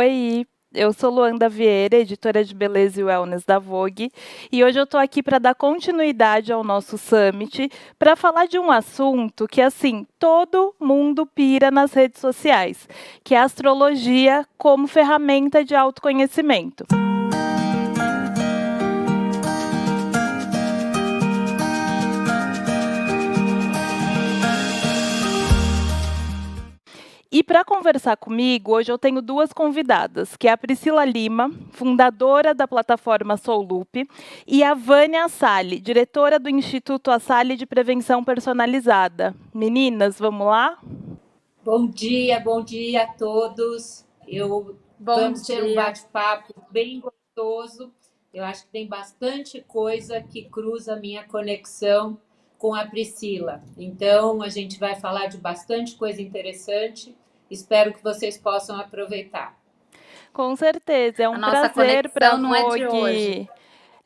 Oi, eu sou Luanda Vieira, editora de beleza e wellness da Vogue, e hoje eu estou aqui para dar continuidade ao nosso summit, para falar de um assunto que, assim, todo mundo pira nas redes sociais, que é a astrologia como ferramenta de autoconhecimento. E para conversar comigo, hoje eu tenho duas convidadas, que é a Priscila Lima, fundadora da plataforma Soulup, e a Vânia Assali, diretora do Instituto Assali de Prevenção Personalizada. Meninas, vamos lá? Bom dia a todos. Vamos ter um bate-papo bem gostoso. Eu acho que tem bastante coisa que cruza a minha conexão com a Priscila. Então, a gente vai falar de bastante coisa interessante. Espero que vocês possam aproveitar. Com certeza, é um A nossa prazer para a conexão não é de hoje. Vogue.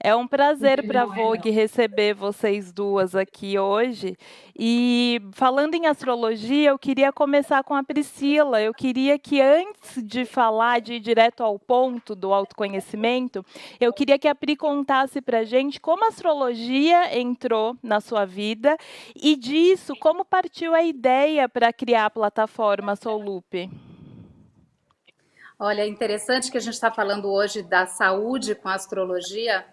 É um prazer para a Não é, não. Vogue receber vocês duas aqui hoje. E falando em astrologia, eu queria começar com a Priscila. Eu queria que, antes de falar, de ir direto ao ponto do autoconhecimento, eu queria que a Pri contasse para a gente como a astrologia entrou na sua vida e disso, como partiu a ideia para criar a plataforma Soulup. Olha, é interessante que a gente está falando hoje da saúde com a astrologia,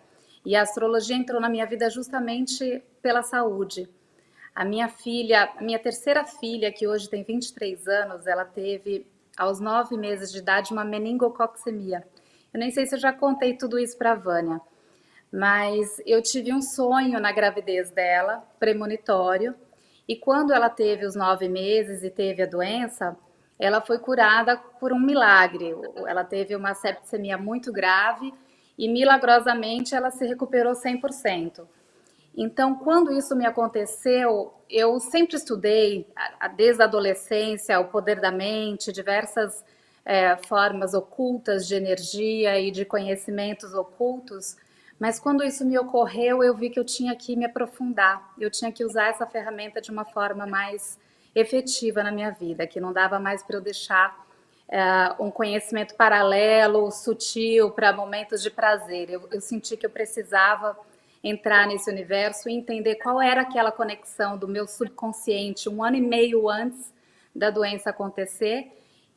e a astrologia entrou na minha vida justamente pela saúde. A minha filha, a minha terceira filha, que hoje tem 23 anos, ela teve, aos 9 meses de idade, uma meningococcemia. Eu nem sei se eu já contei tudo isso para a Vânia, mas eu tive um sonho na gravidez dela, premonitório, e quando ela teve os 9 meses e teve a doença, ela foi curada por um milagre. Ela teve uma septicemia muito grave e, milagrosamente, ela se recuperou 100%. Então, quando isso me aconteceu, eu sempre estudei, desde a adolescência, o poder da mente, diversas formas ocultas de energia e de conhecimentos ocultos, mas quando isso me ocorreu, eu vi que eu tinha que me aprofundar, eu tinha que usar essa ferramenta de uma forma mais efetiva na minha vida, que não dava mais para eu deixar um conhecimento paralelo, sutil, para momentos de prazer. Eu senti que eu precisava entrar nesse universo e entender qual era aquela conexão do meu subconsciente 1 ano e meio antes da doença acontecer,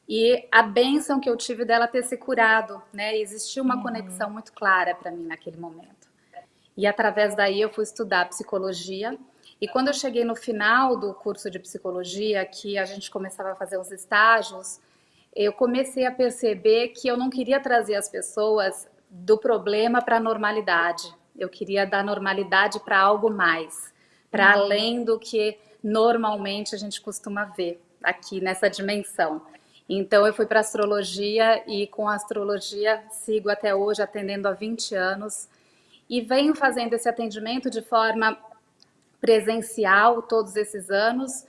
e a bênção que eu tive dela ter se curado, né? Existiu uma conexão muito clara para mim naquele momento. E através daí eu fui estudar psicologia. E quando eu cheguei no final do curso de psicologia, que a gente começava a fazer os estágios, eu comecei a perceber que eu não queria trazer as pessoas do problema para a normalidade. Eu queria dar normalidade para algo mais, para além do que normalmente a gente costuma ver aqui nessa dimensão. Então eu fui para a astrologia e com a astrologia sigo até hoje atendendo há 20 anos e venho fazendo esse atendimento de forma presencial todos esses anos,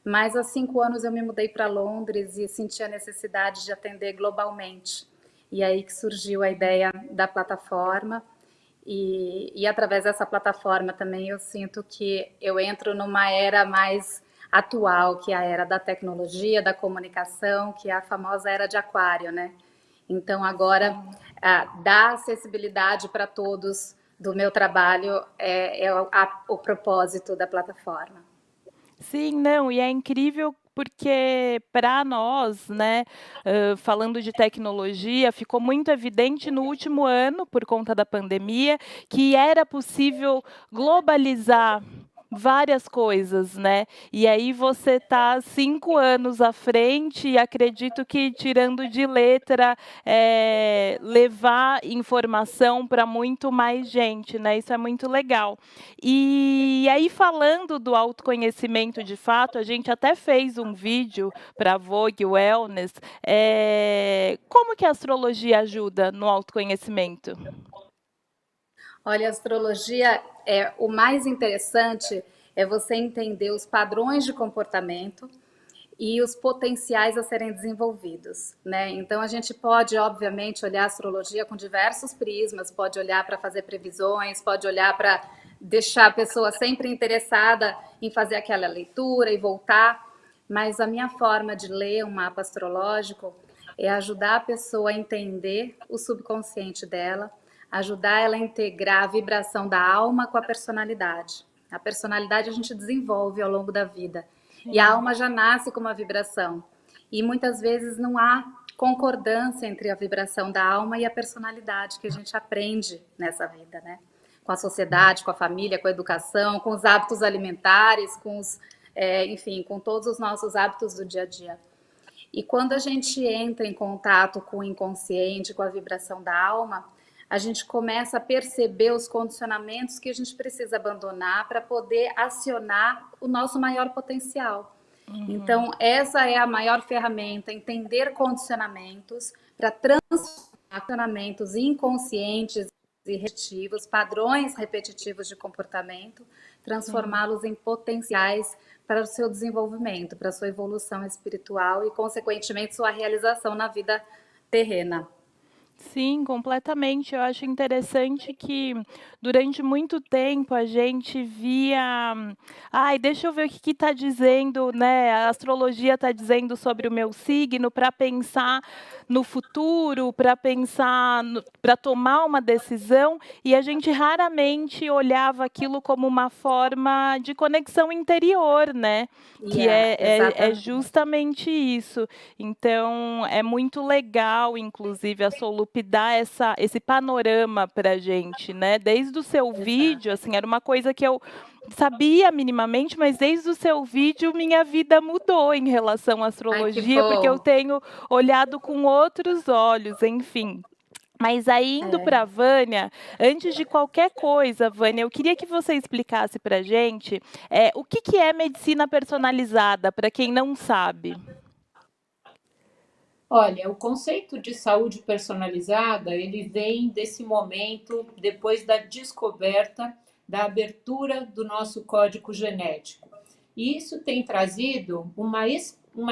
mas há 5 anos eu me mudei para Londres e senti a necessidade de atender globalmente. E aí que surgiu a ideia da plataforma. E através dessa plataforma também eu sinto que eu entro numa era mais atual, que é a era da tecnologia, da comunicação, que é a famosa era de aquário, né? Então agora dar acessibilidade para todos do meu trabalho é o propósito da plataforma. Sim, não, e é incrível porque para nós, né, falando de tecnologia, ficou muito evidente no último ano, por conta da pandemia, que era possível globalizar várias coisas, né? E aí você está 5 anos à frente e acredito que, tirando de letra, levar informação para muito mais gente, né? Isso é muito legal. E aí, falando do autoconhecimento de fato, a gente até fez um vídeo para a Vogue Wellness. Como que a astrologia ajuda no autoconhecimento? Olha, a astrologia o mais interessante é você entender os padrões de comportamento e os potenciais a serem desenvolvidos, né? Então a gente pode, obviamente, olhar a astrologia com diversos prismas, pode olhar para fazer previsões, pode olhar para deixar a pessoa sempre interessada em fazer aquela leitura e voltar, mas a minha forma de ler um mapa astrológico é ajudar a pessoa a entender o subconsciente dela, ajudar ela a integrar a vibração da alma com a personalidade. A personalidade a gente desenvolve ao longo da vida. E a alma já nasce com uma vibração. E muitas vezes não há concordância entre a vibração da alma e a personalidade que a gente aprende nessa vida, né? Com a sociedade, com a família, com a educação, com os hábitos alimentares, enfim, com todos os nossos hábitos do dia a dia. E quando a gente entra em contato com o inconsciente, com a vibração da alma, a gente começa a perceber os condicionamentos que a gente precisa abandonar para poder acionar o nosso maior potencial. Então, essa é a maior ferramenta, entender condicionamentos para transformar condicionamentos inconscientes e repetitivos, padrões repetitivos de comportamento, transformá-los em potenciais para o seu desenvolvimento, para a sua evolução espiritual e, consequentemente, sua realização na vida terrena. Sim, completamente. Eu acho interessante que durante muito tempo a gente via, ai, deixa eu ver o que está dizendo, né? A astrologia está dizendo sobre o meu signo para pensar no futuro, para pensar, para tomar uma decisão, e a gente raramente olhava aquilo como uma forma de conexão interior, né? Que é justamente isso. Então, é muito legal, inclusive, a Solup dar esse panorama para a gente, né? Desde o seu vídeo, assim, era uma coisa que eu sabia minimamente, mas desde o seu vídeo minha vida mudou em relação à astrologia, porque eu tenho olhado com outros olhos, enfim. Mas aí, indo para a Vânia, antes de qualquer coisa, Vânia, eu queria que você explicasse para a gente o que é medicina personalizada, para quem não sabe. Olha, o conceito de saúde personalizada, ele vem desse momento, depois da descoberta, da abertura do nosso código genético. E isso tem trazido uma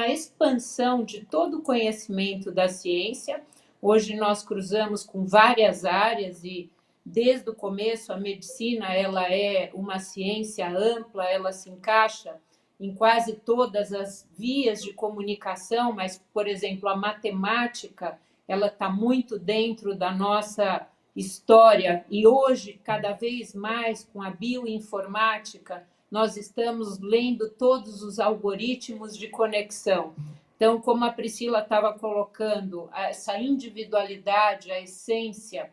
expansão de todo o conhecimento da ciência. Hoje nós cruzamos com várias áreas e, desde o começo, a medicina ela é uma ciência ampla, ela se encaixa em quase todas as vias de comunicação, mas, por exemplo, a matemática, ela está muito dentro da nossa história e hoje, cada vez mais, com a bioinformática, nós estamos lendo todos os algoritmos de conexão. Então, como a Priscila estava colocando, essa individualidade, a essência,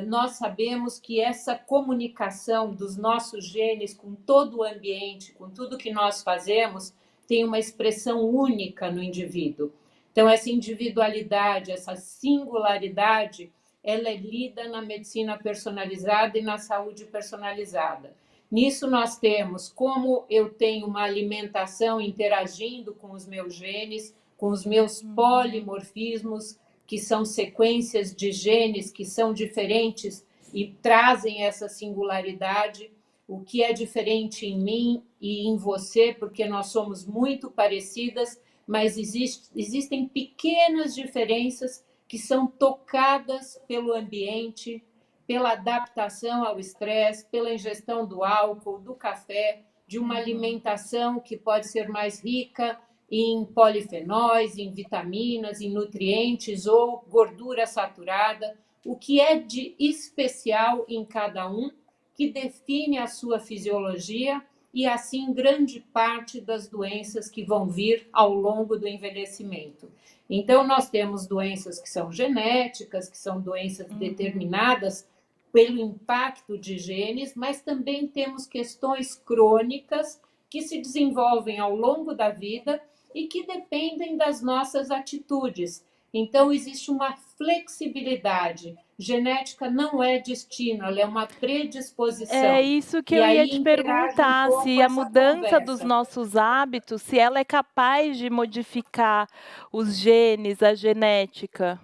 nós sabemos que essa comunicação dos nossos genes com todo o ambiente, com tudo que nós fazemos, tem uma expressão única no indivíduo. Então, essa individualidade, essa singularidade, ela é lida na medicina personalizada e na saúde personalizada. Nisso nós temos como eu tenho uma alimentação interagindo com os meus genes, com os meus polimorfismos, que são sequências de genes que são diferentes e trazem essa singularidade, o que é diferente em mim e em você, porque nós somos muito parecidas, mas existem pequenas diferenças que são tocadas pelo ambiente, pela adaptação ao estresse, pela ingestão do álcool, do café, de uma alimentação que pode ser mais rica em polifenóis, em vitaminas, em nutrientes ou gordura saturada, o que é de especial em cada um, que define a sua fisiologia e, assim, grande parte das doenças que vão vir ao longo do envelhecimento. Então, nós temos doenças que são genéticas, que são doenças determinadas pelo impacto de genes, mas também temos questões crônicas que se desenvolvem ao longo da vida e que dependem das nossas atitudes. Então, existe uma flexibilidade. Genética não é destino, ela é uma predisposição. É isso que eu ia te perguntar, se a mudança dos nossos hábitos, se ela é capaz de modificar os genes, a genética.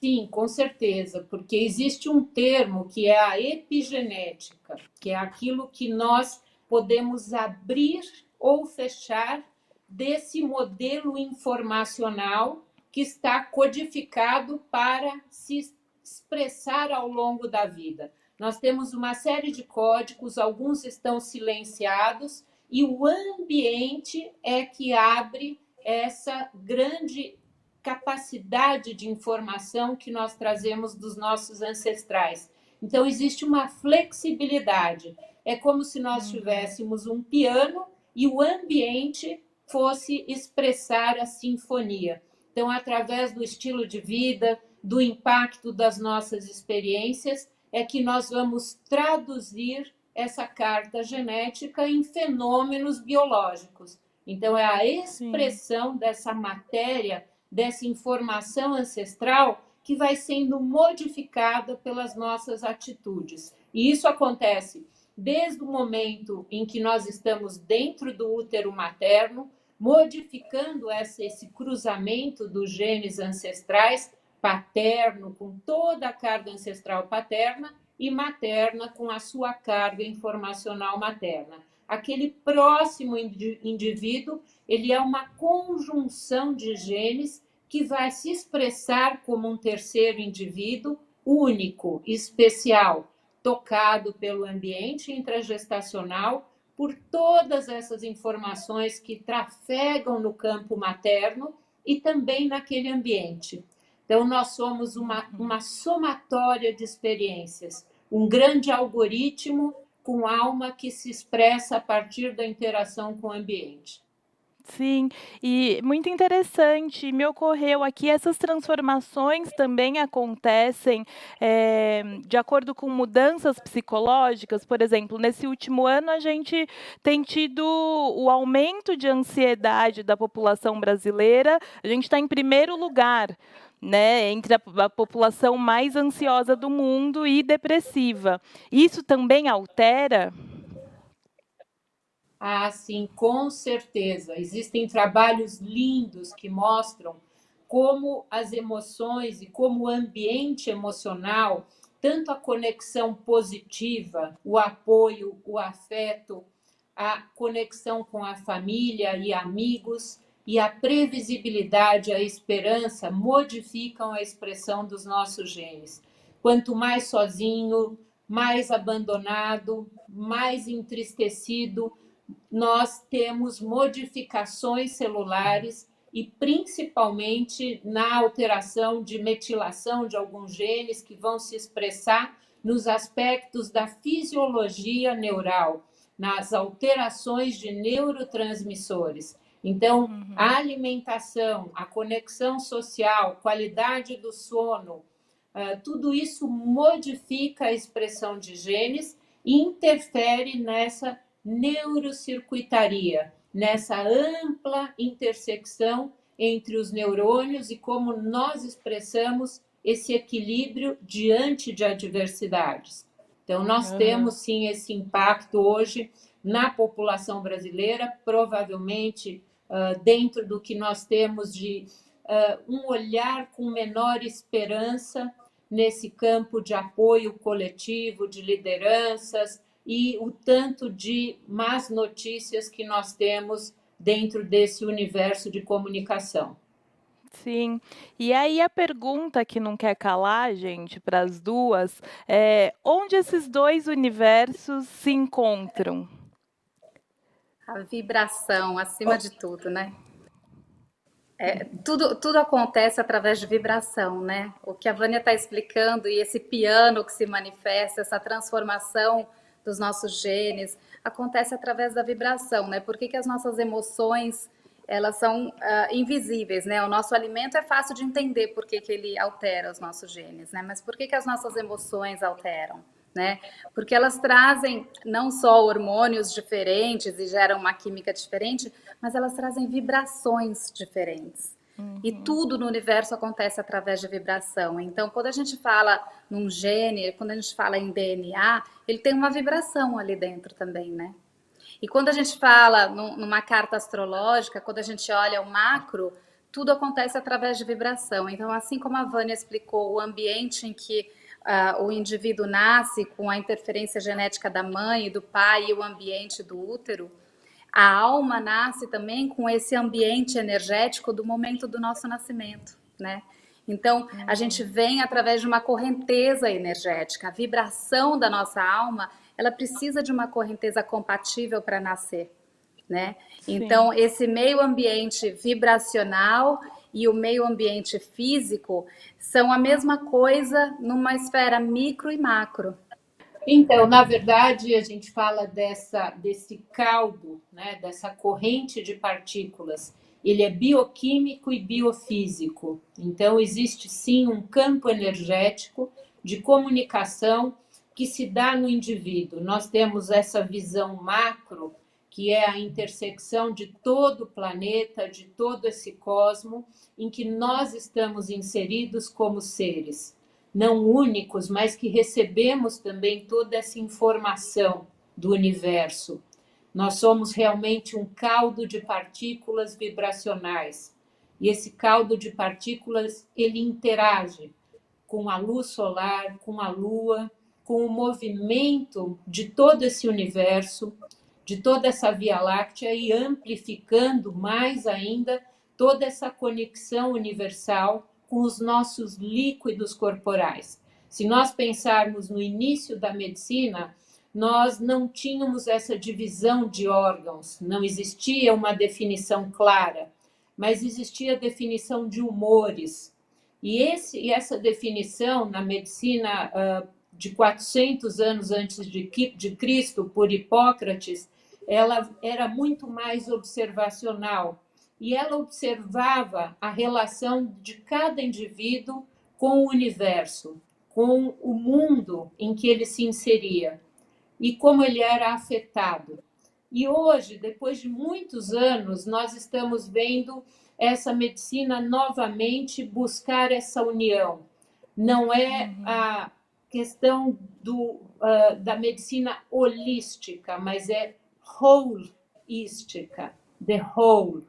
Sim, com certeza, porque existe um termo que é a epigenética, que é aquilo que nós podemos abrir ou fechar desse modelo informacional que está codificado para se expressar ao longo da vida. Nós temos uma série de códigos, alguns estão silenciados, e o ambiente é que abre essa grande capacidade de informação que nós trazemos dos nossos ancestrais. Então, existe uma flexibilidade. É como se nós tivéssemos um piano e o ambiente fosse expressar a sinfonia. Então, através do estilo de vida, do impacto das nossas experiências, é que nós vamos traduzir essa carta genética em fenômenos biológicos. Então, é a expressão dessa matéria, dessa informação ancestral, que vai sendo modificada pelas nossas atitudes. E isso acontece desde o momento em que nós estamos dentro do útero materno, modificando esse cruzamento dos genes ancestrais, paterno com toda a carga ancestral paterna e materna com a sua carga informacional materna. Aquele próximo indivíduo, ele é uma conjunção de genes que vai se expressar como um terceiro indivíduo único, especial, tocado pelo ambiente intragestacional, por todas essas informações que trafegam no campo materno e também naquele ambiente. Então, nós somos uma somatória de experiências, um grande algoritmo com alma que se expressa a partir da interação com o ambiente. Sim, e muito interessante, me ocorreu aqui, essas transformações também acontecem, de acordo com mudanças psicológicas. Por exemplo, nesse último ano a gente tem tido o aumento de ansiedade da população brasileira, a gente está em primeiro lugar, né, entre a população mais ansiosa do mundo e depressiva. Isso também altera? Ah, sim, com certeza. Existem trabalhos lindos que mostram como as emoções e como o ambiente emocional, tanto a conexão positiva, o apoio, o afeto, a conexão com a família e amigos e a previsibilidade, a esperança modificam a expressão dos nossos genes. Quanto mais sozinho, mais abandonado, mais entristecido, nós temos modificações celulares e principalmente na alteração de metilação de alguns genes que vão se expressar nos aspectos da fisiologia neural, nas alterações de neurotransmissores. Então, a alimentação, a conexão social, qualidade do sono, tudo isso modifica a expressão de genes e interfere nessa neurocircuitaria, nessa ampla intersecção entre os neurônios e como nós expressamos esse equilíbrio diante de adversidades. Então, nós temos, sim, esse impacto hoje na população brasileira, provavelmente dentro do que nós temos de um olhar com menor esperança nesse campo de apoio coletivo, de lideranças, e o tanto de más notícias que nós temos dentro desse universo de comunicação. Sim. E aí a pergunta que não quer calar, gente, para as duas, é onde esses dois universos se encontram? A vibração, acima de tudo, né? Tudo acontece através de vibração, né? O que a Vânia está explicando e esse piano que se manifesta, essa transformação dos nossos genes, acontece através da vibração, né? Por que as nossas emoções, elas são invisíveis, né? O nosso alimento é fácil de entender por que ele altera os nossos genes, né? Mas por que as nossas emoções alteram, né? Porque elas trazem não só hormônios diferentes e geram uma química diferente, mas elas trazem vibrações diferentes. E tudo no universo acontece através de vibração. Então, quando a gente fala num gene, quando a gente fala em DNA, ele tem uma vibração ali dentro também, né? E quando a gente fala numa carta astrológica, quando a gente olha o macro, tudo acontece através de vibração. Então, assim como a Vânia explicou, o ambiente em que o indivíduo nasce com a interferência genética da mãe e do pai e o ambiente do útero, a alma nasce também com esse ambiente energético do momento do nosso nascimento, né? Então, a gente vem através de uma correnteza energética. A vibração da nossa alma, ela precisa de uma correnteza compatível para nascer. né? Sim. Então, esse meio ambiente vibracional e o meio ambiente físico são a mesma coisa numa esfera micro e macro. Então, na verdade, a gente fala desse caldo, né, dessa corrente de partículas. Ele é bioquímico e biofísico. Então, existe sim um campo energético de comunicação que se dá no indivíduo. Nós temos essa visão macro, que é a intersecção de todo o planeta, de todo esse cosmo, em que nós estamos inseridos como seres não únicos, mas que recebemos também toda essa informação do universo. Nós somos realmente um caldo de partículas vibracionais. E esse caldo de partículas, ele interage com a luz solar, com a lua, com o movimento de todo esse universo, de toda essa Via Láctea e amplificando mais ainda toda essa conexão universal com os nossos líquidos corporais. Se nós pensarmos no início da medicina, nós não tínhamos essa divisão de órgãos, não existia uma definição clara, mas existia a definição de humores. E essa definição na medicina de 400 anos antes de Cristo, por Hipócrates, ela era muito mais observacional. E ela observava a relação de cada indivíduo com o universo, com o mundo em que ele se inseria e como ele era afetado. E hoje, depois de muitos anos, nós estamos vendo essa medicina novamente buscar essa união. Não é a questão da medicina holística, mas é wholeística, the whole.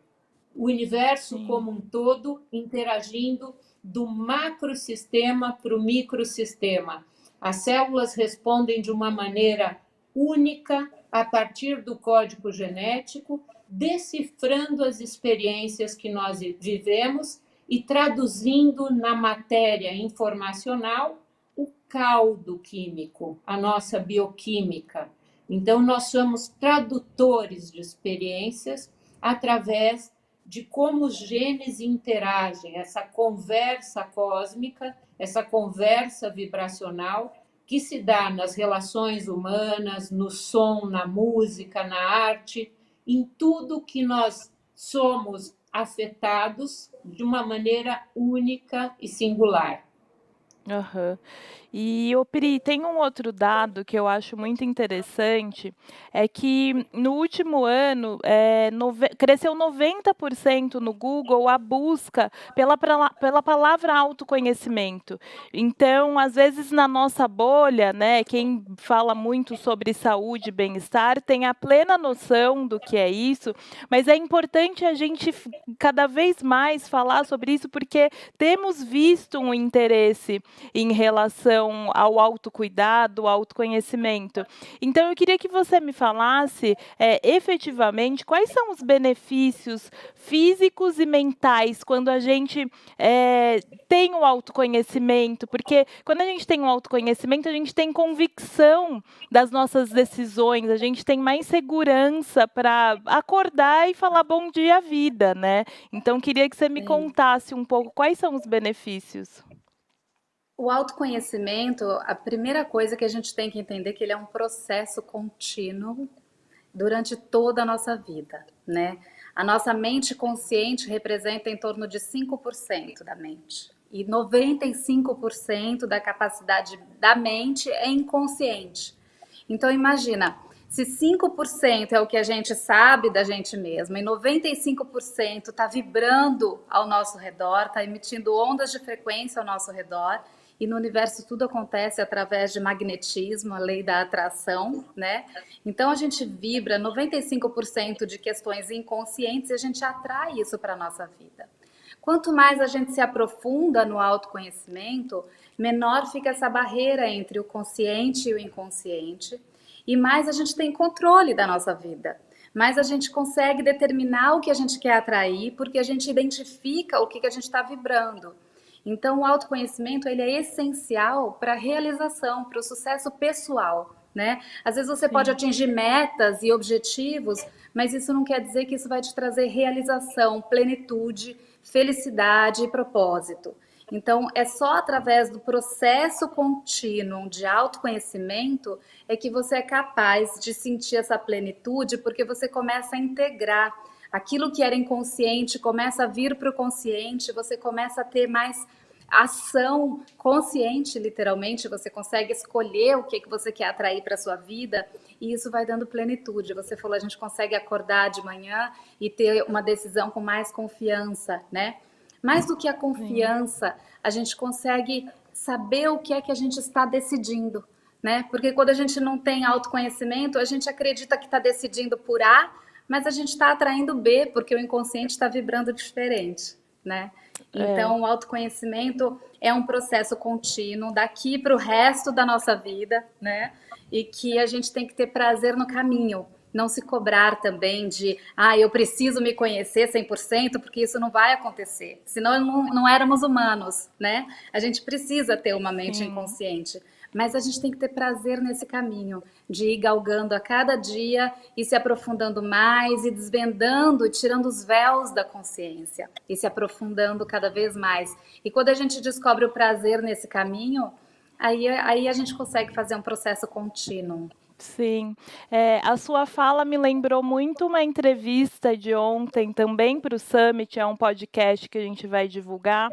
O universo Sim. como um todo interagindo do macrosistema para o microsistema. As células respondem de uma maneira única a partir do código genético, decifrando as experiências que nós vivemos e traduzindo na matéria informacional o caldo químico, a nossa bioquímica. Então, nós somos tradutores de experiências através de como os genes interagem, essa conversa cósmica, essa conversa vibracional que se dá nas relações humanas, no som, na música, na arte, em tudo que nós somos afetados de uma maneira única e singular. Aham. E, ô Pri, tem um outro dado que eu acho muito interessante, é que no último ano, cresceu 90% no Google a busca pela palavra autoconhecimento. Então, às vezes, na nossa bolha, né, quem fala muito sobre saúde e bem-estar tem a plena noção do que é isso, mas é importante a gente cada vez mais falar sobre isso, porque temos visto um interesse em relação ao autocuidado, ao autoconhecimento. Então, eu queria que você me falasse, efetivamente, quais são os benefícios físicos e mentais quando a gente tem o autoconhecimento, porque quando a gente tem o autoconhecimento, a gente tem convicção das nossas decisões, a gente tem mais segurança para acordar e falar bom dia à vida, né? Então, queria que você me contasse um pouco quais são os benefícios. O autoconhecimento, a primeira coisa que a gente tem que entender é que ele é um processo contínuo durante toda a nossa vida, né? A nossa mente consciente representa em torno de 5% da mente. E 95% da capacidade da mente é inconsciente. Então imagina, se 5% é o que a gente sabe da gente mesma e 95% está vibrando ao nosso redor, está emitindo ondas de frequência ao nosso redor, e no universo tudo acontece através de magnetismo, a lei da atração, né? Então a gente vibra 95% de questões inconscientes e a gente atrai isso para a nossa vida. Quanto mais a gente se aprofunda no autoconhecimento, menor fica essa barreira entre o consciente e o inconsciente, e mais a gente tem controle da nossa vida. Mais a gente consegue determinar o que a gente quer atrair, porque a gente identifica o que a gente está vibrando. Então, o autoconhecimento ele é essencial para a realização, para o sucesso pessoal, né? Às vezes você pode atingir metas e objetivos, mas isso não quer dizer que isso vai te trazer realização, plenitude, felicidade e propósito. Então, é só através do processo contínuo de autoconhecimento é que você é capaz de sentir essa plenitude, porque você começa a integrar aquilo que era inconsciente, começa a vir para o consciente, você começa a ter mais ação consciente, literalmente, você consegue escolher o que você quer atrair para a sua vida e isso vai dando plenitude. Você falou, a gente consegue acordar de manhã e ter uma decisão com mais confiança, né? Mais do que a confiança, a gente consegue saber o que é que a gente está decidindo, né? Porque quando a gente não tem autoconhecimento, a gente acredita que está decidindo por A, mas a gente está atraindo B, porque o inconsciente está vibrando diferente, né? Então, o autoconhecimento é um processo contínuo daqui para o resto da nossa vida, né? E que a gente tem que ter prazer no caminho. Não se cobrar também de, eu preciso me conhecer 100%, porque isso não vai acontecer. Senão não éramos humanos, né? A gente precisa ter uma mente inconsciente. Mas a gente tem que ter prazer nesse caminho, de ir galgando a cada dia e se aprofundando mais e desvendando, tirando os véus da consciência e se aprofundando cada vez mais. E quando a gente descobre o prazer nesse caminho, aí a gente consegue fazer um processo contínuo. Sim, a sua fala me lembrou muito uma entrevista de ontem também para o Summit, é um podcast que a gente vai divulgar,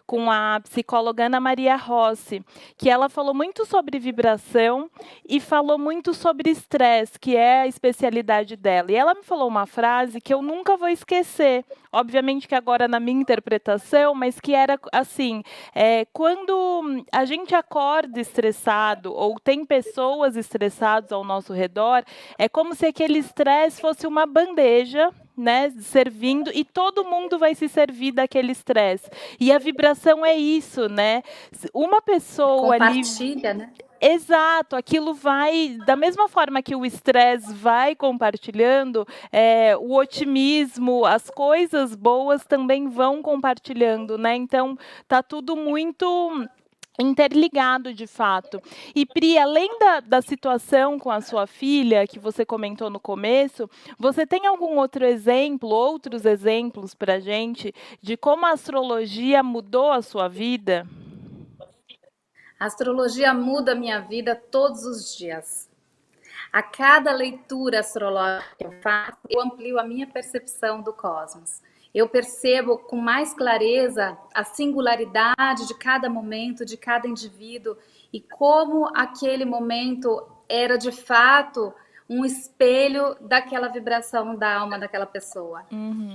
com a psicóloga Ana Maria Rossi, que ela falou muito sobre vibração e falou muito sobre estresse, que é a especialidade dela. E ela me falou uma frase que eu nunca vou esquecer, obviamente que agora na minha interpretação, mas que era assim, quando a gente acorda estressado ou tem pessoas estressadas ao nosso redor, é como se aquele estresse fosse uma bandeja, né, servindo, e todo mundo vai se servir daquele estresse. E a vibração é isso, né? Uma pessoa compartilha, né? Exato, aquilo vai, da mesma forma que o estresse vai compartilhando, o otimismo, as coisas boas também vão compartilhando, né? Então, tá tudo muito interligado, de fato. E, Pri, além da situação com a sua filha, que você comentou no começo, você tem algum outro exemplo, outros exemplos para a gente, de como a astrologia mudou a sua vida? A astrologia muda a minha vida todos os dias. A cada leitura astrológica que eu faço, eu amplio a minha percepção do cosmos. Eu percebo com mais clareza a singularidade de cada momento, de cada indivíduo e como aquele momento era de fato um espelho daquela vibração da alma daquela pessoa.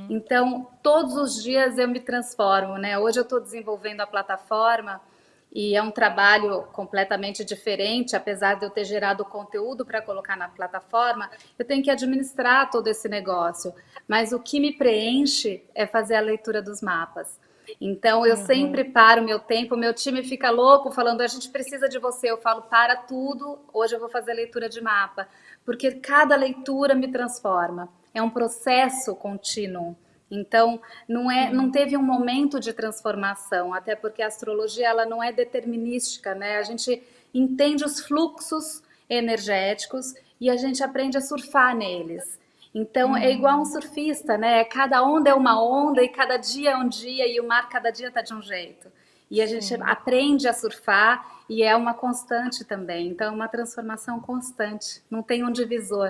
Então, todos os dias eu me transformo, né? Hoje eu estou desenvolvendo a plataforma e é um trabalho completamente diferente, apesar de eu ter gerado conteúdo para colocar na plataforma, eu tenho que administrar todo esse negócio. Mas o que me preenche é fazer a leitura dos mapas. Então, eu sempre paro meu tempo, meu time fica louco falando, a gente precisa de você. Eu falo, para tudo, hoje eu vou fazer a leitura de mapa. Porque cada leitura me transforma. É um processo contínuo. Então, não teve um momento de transformação, até porque a astrologia ela não é determinística, né? A gente entende os fluxos energéticos e a gente aprende a surfar neles. Então, é igual um surfista, né? Cada onda é uma onda e cada dia é um dia e o mar cada dia está de um jeito. E a gente aprende a surfar e é uma constante também. Então, é uma transformação constante, não tem um divisor.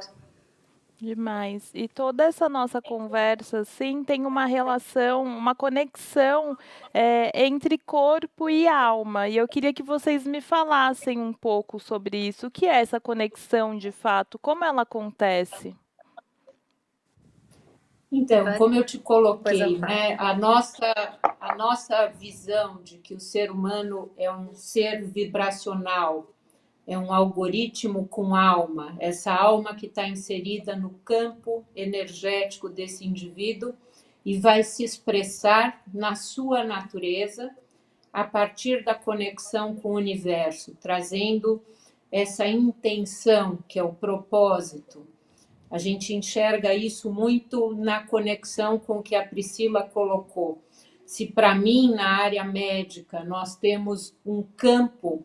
Demais. E toda essa nossa conversa, sim, tem uma relação, uma conexão entre corpo e alma. E eu queria que vocês me falassem um pouco sobre isso. O que é essa conexão de fato? Como ela acontece? Então, como eu te coloquei, né, a nossa visão de que o ser humano é um ser vibracional, é um algoritmo com alma, essa alma que está inserida no campo energético desse indivíduo e vai se expressar na sua natureza a partir da conexão com o universo, trazendo essa intenção que é o propósito. A gente enxerga isso muito na conexão com o que a Priscila colocou. Se para mim, na área médica, nós temos um campo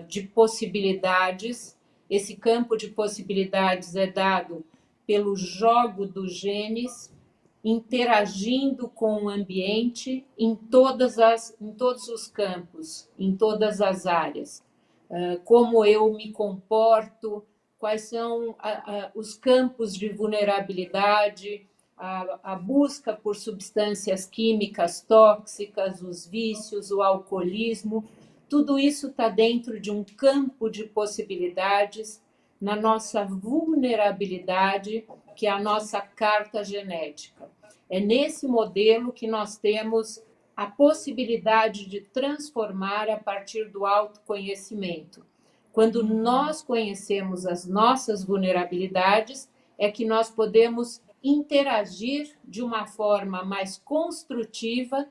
de possibilidades Esse campo de possibilidades é dado pelo jogo dos genes interagindo com o ambiente em todos os campos, em todas as áreas. Como eu me comporto, quais são os campos de vulnerabilidade, a busca por substâncias químicas tóxicas, os vícios, o alcoolismo, tudo isso está dentro de um campo de possibilidades na nossa vulnerabilidade, que é a nossa carta genética. É nesse modelo que nós temos a possibilidade de transformar a partir do autoconhecimento. Quando nós conhecemos as nossas vulnerabilidades, é que nós podemos interagir de uma forma mais construtiva,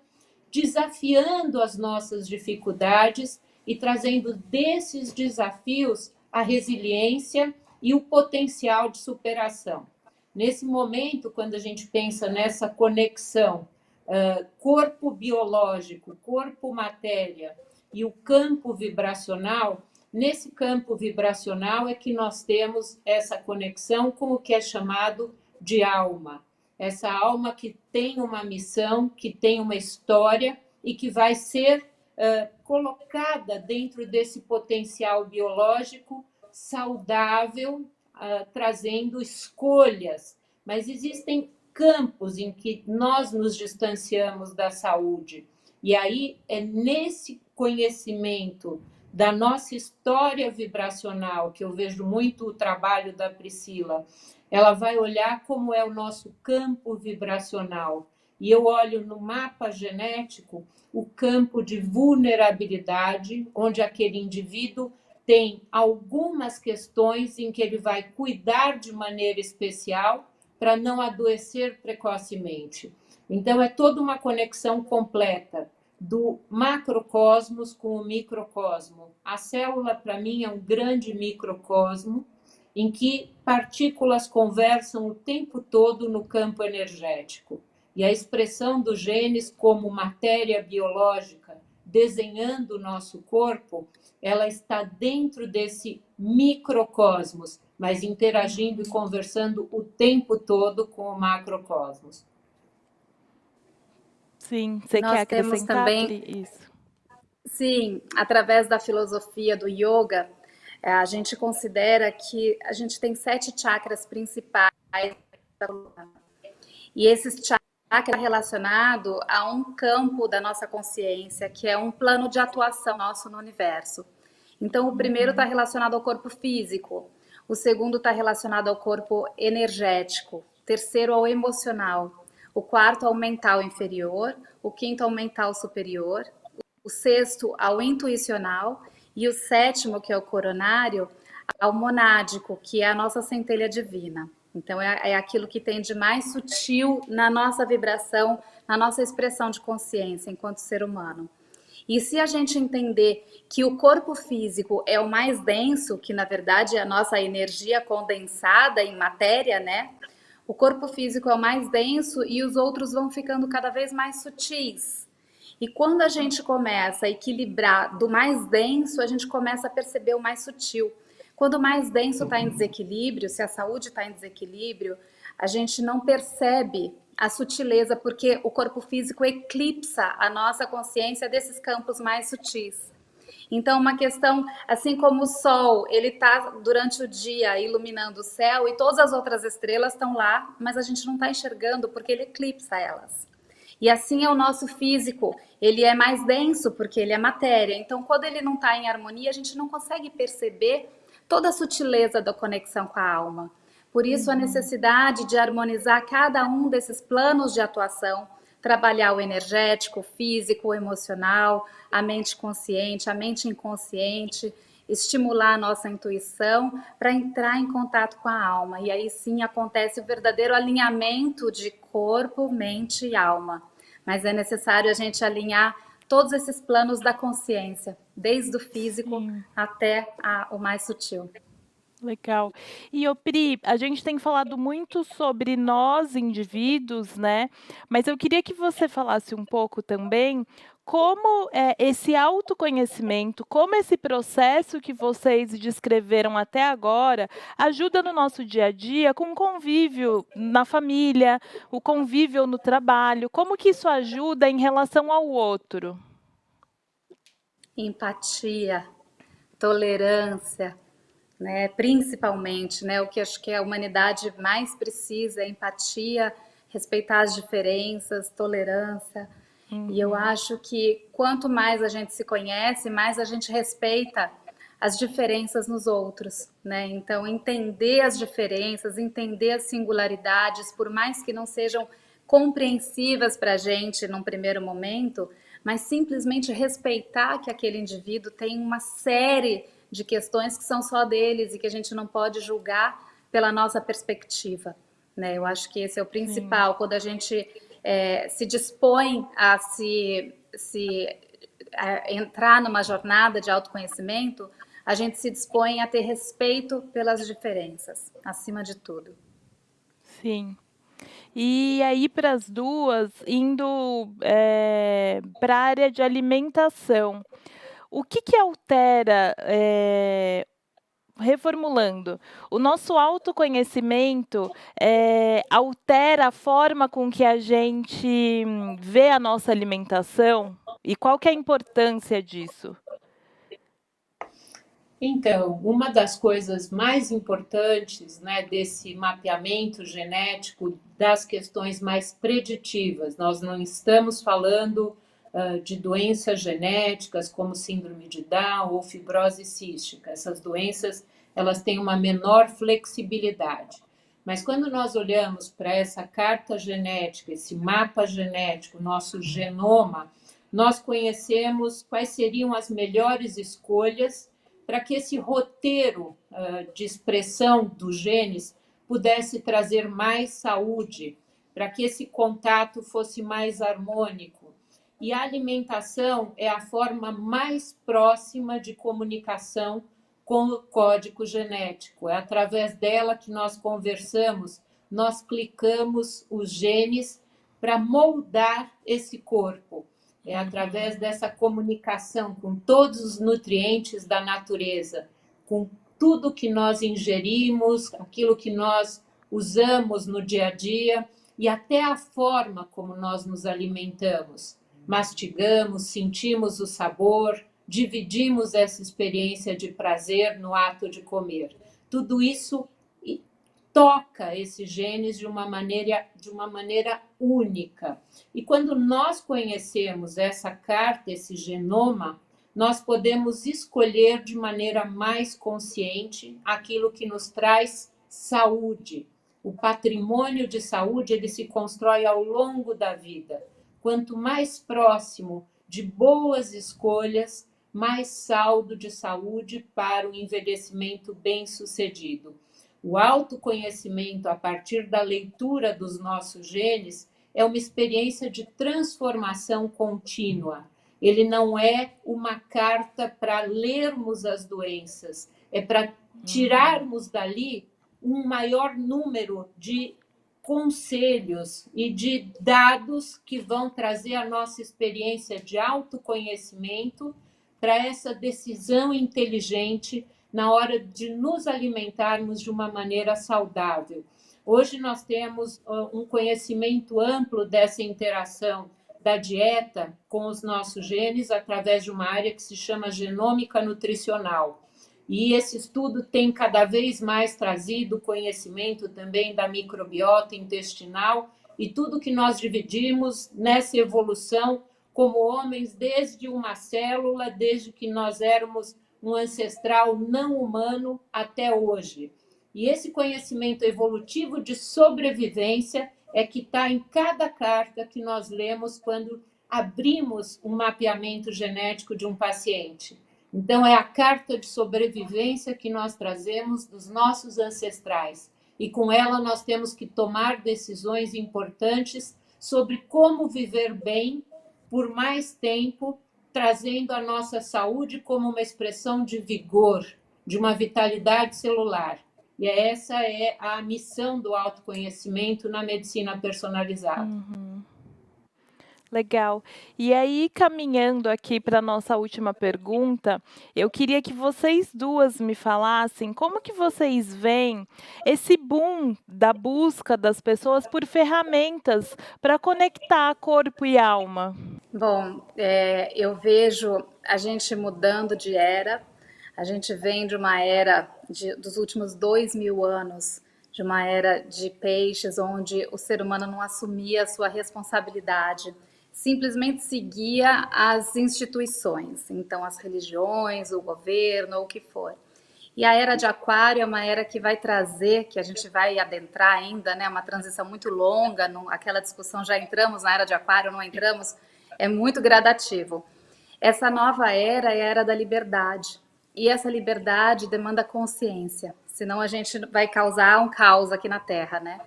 desafiando as nossas dificuldades e trazendo desses desafios a resiliência e o potencial de superação. Nesse momento, quando a gente pensa nessa conexão corpo biológico, corpo matéria e o campo vibracional, nesse campo vibracional é que nós temos essa conexão com o que é chamado de alma. Essa alma que tem uma missão, que tem uma história e que vai ser colocada dentro desse potencial biológico saudável, trazendo escolhas. Mas existem campos em que nós nos distanciamos da saúde. E aí é nesse conhecimento da nossa história vibracional, que eu vejo muito o trabalho da Priscila, ela vai olhar como é o nosso campo vibracional. E eu olho no mapa genético o campo de vulnerabilidade, onde aquele indivíduo tem algumas questões em que ele vai cuidar de maneira especial para não adoecer precocemente. Então, é toda uma conexão completa do macrocosmos com o microcosmo. A célula, para mim, é um grande microcosmo em que partículas conversam o tempo todo no campo energético. E a expressão dos genes como matéria biológica desenhando o nosso corpo, ela está dentro desse microcosmos, mas interagindo e conversando o tempo todo com o macrocosmos. Sim, você Nós quer temos acrescentar, também, Pri? Isso. sim, através da filosofia do yoga, a gente considera que a gente tem 7 chakras principais e esses chakras estão relacionados a um campo da nossa consciência, que é um plano de atuação nosso no universo. Então, o primeiro está relacionado ao corpo físico, o segundo está relacionado ao corpo energético, o terceiro ao emocional, o quarto ao mental inferior, o quinto ao mental superior, o sexto ao intuicional e o sétimo, que é o coronário, ao monádico, que é a nossa centelha divina. Então, é aquilo que tem de mais sutil na nossa vibração, na nossa expressão de consciência enquanto ser humano. E se a gente entender que o corpo físico é o mais denso, que na verdade é a nossa energia condensada em matéria, né? O corpo físico é o mais denso e os outros vão ficando cada vez mais sutis. E quando a gente começa a equilibrar do mais denso, a gente começa a perceber o mais sutil. Quando o mais denso está em desequilíbrio, se a saúde está em desequilíbrio, a gente não percebe a sutileza, porque o corpo físico eclipsa a nossa consciência desses campos mais sutis. Então, uma questão, assim como o Sol, ele está durante o dia iluminando o céu e todas as outras estrelas estão lá, mas a gente não está enxergando porque ele eclipsa elas. E assim é o nosso físico, ele é mais denso porque ele é matéria. Então, quando ele não está em harmonia, a gente não consegue perceber toda a sutileza da conexão com a alma. Por isso, a necessidade de harmonizar cada um desses planos de atuação, trabalhar o energético, o físico, o emocional, a mente consciente, a mente inconsciente, estimular a nossa intuição para entrar em contato com a alma. E aí sim acontece o verdadeiro alinhamento de corpo, mente e alma. Mas é necessário a gente alinhar todos esses planos da consciência, desde o físico até o mais sutil. Legal. E, ô Pri, a gente tem falado muito sobre nós, indivíduos, né? Mas eu queria que você falasse um pouco também como esse autoconhecimento, como esse processo que vocês descreveram até agora, ajuda no nosso dia a dia com o convívio na família, o convívio no trabalho, como que isso ajuda em relação ao outro? Empatia, tolerância, né? Principalmente, né? O que acho que a humanidade mais precisa é empatia, respeitar as diferenças, tolerância. E eu acho que quanto mais a gente se conhece, mais a gente respeita as diferenças nos outros, né? Então, entender as diferenças, entender as singularidades, por mais que não sejam compreensivas para a gente num primeiro momento, mas simplesmente respeitar que aquele indivíduo tem uma série de questões que são só deles e que a gente não pode julgar pela nossa perspectiva, né? Eu acho que esse é o principal, quando a gente se dispõe a entrar numa jornada de autoconhecimento, a gente se dispõe a ter respeito pelas diferenças, acima de tudo. Sim. E aí para as duas, indo para a área de alimentação, o que que altera, reformulando, o nosso autoconhecimento, altera a forma com que a gente vê a nossa alimentação? E qual que é a importância disso? Então, uma das coisas mais importantes, né, desse mapeamento genético das questões mais preditivas, nós não estamos falando de doenças genéticas como síndrome de Down ou fibrose cística. Essas doenças, elas têm uma menor flexibilidade. Mas quando nós olhamos para essa carta genética, esse mapa genético, nosso genoma, nós conhecemos quais seriam as melhores escolhas para que esse roteiro de expressão dos genes pudesse trazer mais saúde, para que esse contato fosse mais harmônico. E a alimentação é a forma mais próxima de comunicação com o código genético. É através dela que nós conversamos, nós clicamos os genes para moldar esse corpo. É através dessa comunicação com todos os nutrientes da natureza, com tudo que nós ingerimos, aquilo que nós usamos no dia a dia e até a forma como nós nos alimentamos. Mastigamos, sentimos o sabor, dividimos essa experiência de prazer no ato de comer. Tudo isso toca esses genes de uma maneira única. E quando nós conhecemos essa carta, esse genoma, nós podemos escolher de maneira mais consciente aquilo que nos traz saúde. O patrimônio de saúde, ele se constrói ao longo da vida. Quanto mais próximo de boas escolhas, mais saldo de saúde para o envelhecimento bem-sucedido. O autoconhecimento a partir da leitura dos nossos genes é uma experiência de transformação contínua. Ele não é uma carta para lermos as doenças, é para tirarmos dali um maior número de conselhos e de dados que vão trazer a nossa experiência de autoconhecimento para essa decisão inteligente na hora de nos alimentarmos de uma maneira saudável. Hoje nós temos um conhecimento amplo dessa interação da dieta com os nossos genes através de uma área que se chama genômica nutricional. E esse estudo tem cada vez mais trazido conhecimento também da microbiota intestinal e tudo que nós dividimos nessa evolução como homens desde uma célula, desde que nós éramos um ancestral não humano até hoje. E esse conhecimento evolutivo de sobrevivência é que está em cada carta que nós lemos quando abrimos um mapeamento genético de um paciente. Então, é a carta de sobrevivência que nós trazemos dos nossos ancestrais. E com ela nós temos que tomar decisões importantes sobre como viver bem por mais tempo, trazendo a nossa saúde como uma expressão de vigor, de uma vitalidade celular. E essa é a missão do autoconhecimento na medicina personalizada. Legal. E aí, caminhando aqui para a nossa última pergunta, eu queria que vocês duas me falassem como que vocês veem esse boom da busca das pessoas por ferramentas para conectar corpo e alma. Bom, eu vejo a gente mudando de era. A gente vem de uma era dos últimos 2000 anos, de uma era de peixes, onde o ser humano não assumia a sua responsabilidade, simplesmente seguia as instituições, então as religiões, o governo, ou o que for. E a era de Aquário é uma era que vai trazer, que a gente vai adentrar ainda, né? Uma transição muito longa, aquela discussão, já entramos na era de Aquário, não entramos, é muito gradativo. Essa nova era é a era da liberdade. E essa liberdade demanda consciência, senão a gente vai causar um caos aqui na Terra, né?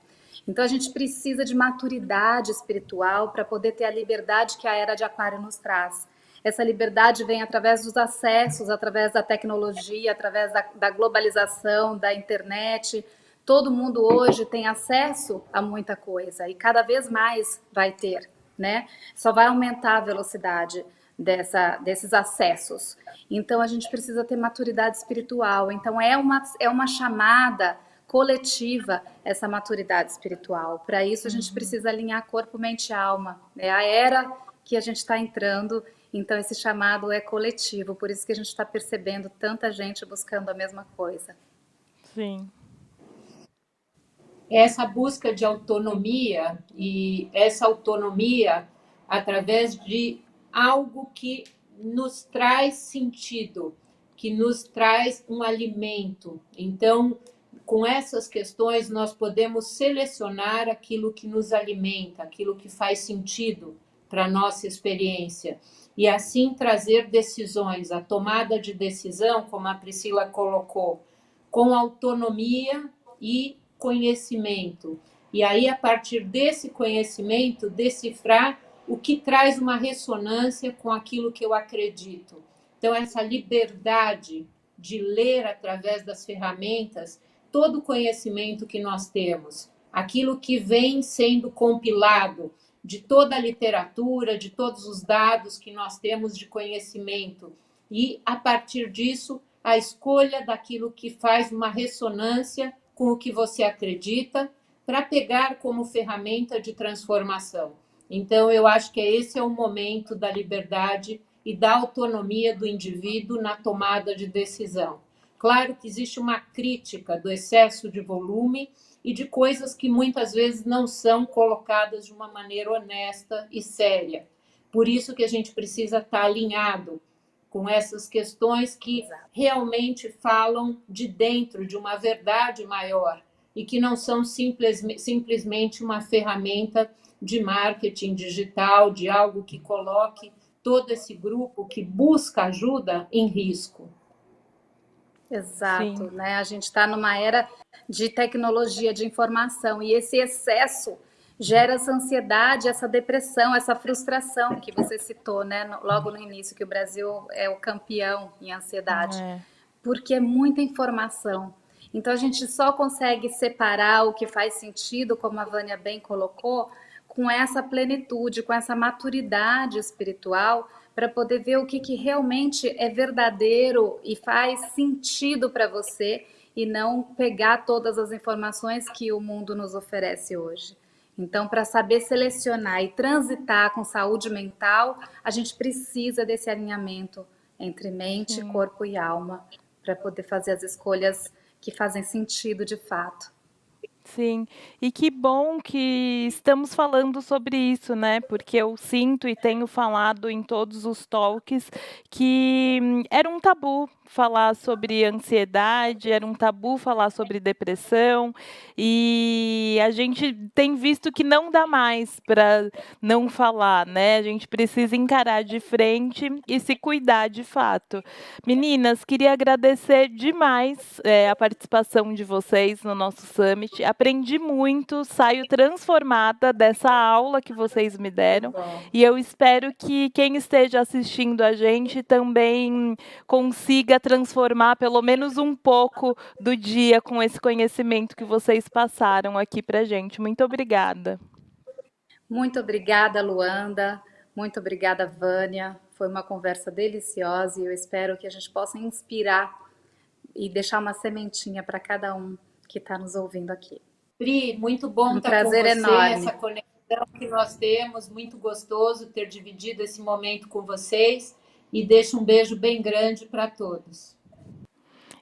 Então a gente precisa de maturidade espiritual para poder ter a liberdade que a era de Aquário nos traz. Essa liberdade vem através dos acessos, através da tecnologia, através da globalização, da internet. Todo mundo hoje tem acesso a muita coisa e cada vez mais vai ter, né? Só vai aumentar a velocidade desses acessos. Então a gente precisa ter maturidade espiritual. Então é uma chamada coletiva essa maturidade espiritual. Para isso a gente precisa alinhar corpo, mente e alma. É a era que a gente está entrando, então esse chamado é coletivo, por isso que a gente está percebendo tanta gente buscando a mesma coisa. Sim. Essa busca de autonomia, e essa autonomia através de algo que nos traz sentido, que nos traz um alimento. Então, com essas questões, nós podemos selecionar aquilo que nos alimenta, aquilo que faz sentido para a nossa experiência. E assim trazer decisões, a tomada de decisão, como a Priscila colocou, com autonomia e conhecimento. E aí, a partir desse conhecimento, decifrar o que traz uma ressonância com aquilo que eu acredito. Então, essa liberdade de ler através das ferramentas todo o conhecimento que nós temos, aquilo que vem sendo compilado de toda a literatura, de todos os dados que nós temos de conhecimento, e, a partir disso, a escolha daquilo que faz uma ressonância com o que você acredita, para pegar como ferramenta de transformação. Então, eu acho que esse é o momento da liberdade e da autonomia do indivíduo na tomada de decisão. Claro que existe uma crítica do excesso de volume e de coisas que muitas vezes não são colocadas de uma maneira honesta e séria. Por isso que a gente precisa estar alinhado com essas questões que realmente falam de dentro, de uma verdade maior, e que não são simplesmente uma ferramenta de marketing digital, de algo que coloque todo esse grupo que busca ajuda em risco. Exato, né? A gente está numa era de tecnologia, de informação, e esse excesso gera essa ansiedade, essa depressão, essa frustração que você citou, né? Logo no início, que o Brasil é o campeão em ansiedade, porque é muita informação. Então a gente só consegue separar o que faz sentido, como a Vânia bem colocou, com essa plenitude, com essa maturidade espiritual, para poder ver o que realmente é verdadeiro e faz sentido para você, e não pegar todas as informações que o mundo nos oferece hoje. Então, para saber selecionar e transitar com saúde mental, a gente precisa desse alinhamento entre mente, corpo e alma, para poder fazer as escolhas que fazem sentido de fato. Sim, e que bom que estamos falando sobre isso, né? Porque eu sinto e tenho falado em todos os talks que era um tabu falar sobre ansiedade, era um tabu falar sobre depressão, e a gente tem visto que não dá mais para não falar, né? A gente precisa encarar de frente e se cuidar de fato. Meninas, queria agradecer demais a participação de vocês no nosso Summit. Aprendi muito, saio transformada dessa aula que vocês me deram. E eu espero que quem esteja assistindo a gente também consiga transformar pelo menos um pouco do dia com esse conhecimento que vocês passaram aqui para a gente. Muito obrigada. Muito obrigada, Luanda. Muito obrigada, Vânia. Foi uma conversa deliciosa e eu espero que a gente possa inspirar e deixar uma sementinha para cada um que está nos ouvindo aqui. Pri, muito bom estar com prazer você, enorme. essa conexão que nós temos, muito gostoso ter dividido esse momento com vocês e deixo um beijo bem grande para todos.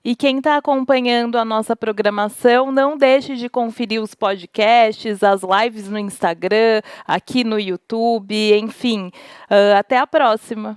E quem está acompanhando a nossa programação, não deixe de conferir os podcasts, as lives no Instagram, aqui no YouTube, enfim. Até a próxima!